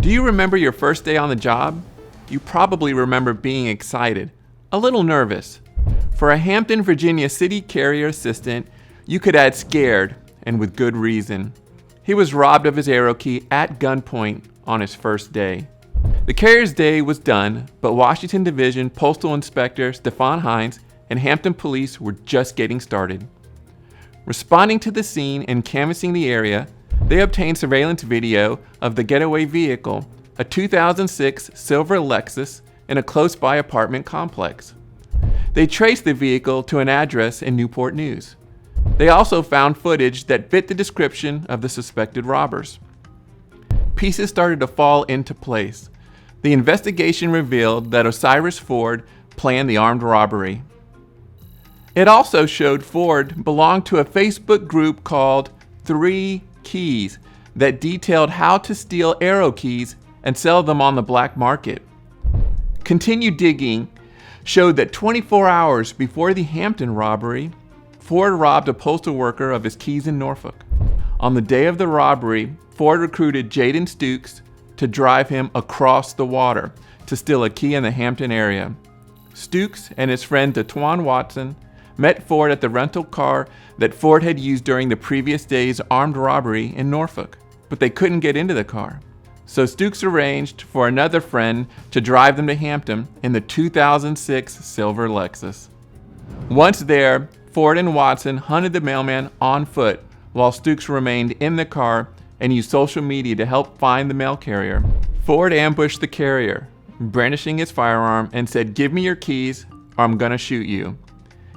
Do you remember your first day on the job? You probably remember being excited, a little nervous. For a Hampton, Virginia city carrier assistant, you could add scared, and with good reason. He was robbed of his arrow key at gunpoint on his first day. The carrier's day was done, but Washington Division Postal Inspector Stefan Hines and Hampton police were just getting started. Responding to the scene and canvassing the area, they obtained surveillance video of the getaway vehicle, a 2006 silver Lexus, in a close-by apartment complex. They traced the vehicle to an address in Newport News. They also found footage that fit the description of the suspected robbers. Pieces started to fall into place. The investigation revealed that Osiris Ford planned the armed robbery. It also showed Ford belonged to a Facebook group called 3 Keys that detailed how to steal arrow keys and sell them on the black market. Continued digging showed that 24 hours before the Hampton robbery, Ford robbed a postal worker of his keys in Norfolk. On the day of the robbery, Ford recruited Jaden Stukes to drive him across the water to steal a key in the Hampton area. Stukes and his friend DeTwan Watson met Ford at the rental car that Ford had used during the previous day's armed robbery in Norfolk, but they couldn't get into the car. So Stukes arranged for another friend to drive them to Hampton in the 2006 silver Lexus. Once there, Ford and Watson hunted the mailman on foot while Stukes remained in the car and used social media to help find the mail carrier. Ford ambushed the carrier, brandishing his firearm, and said, "Give me your keys or I'm gonna shoot you."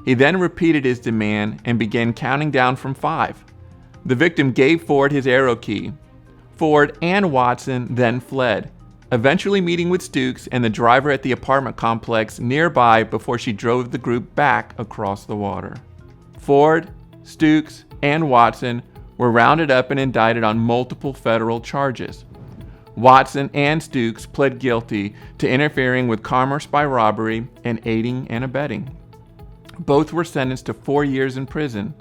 He then repeated his demand and began counting down from 5. The victim gave Ford his arrow key. Ford and Watson then fled, eventually meeting with Stukes and the driver at the apartment complex nearby before she drove the group back across the water. Ford, Stukes, and Watson were rounded up and indicted on multiple federal charges. Watson and Stukes pled guilty to interfering with commerce by robbery and aiding and abetting. Both were sentenced to 4 years in prison.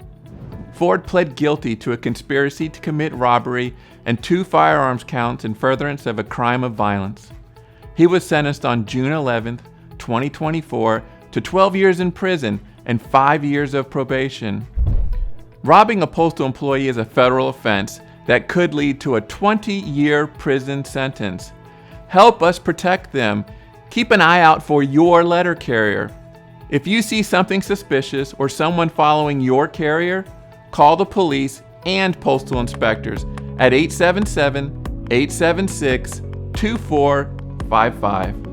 Ford pled guilty to a conspiracy to commit robbery and 2 firearms counts in furtherance of a crime of violence. He was sentenced on June 11, 2024 to 12 years in prison and 5 years of probation. Robbing a postal employee is a federal offense that could lead to a 20-year prison sentence. Help us protect them. Keep an eye out for your letter carrier. If you see something suspicious or someone following your carrier, call the police and postal inspectors at 877-876-2455.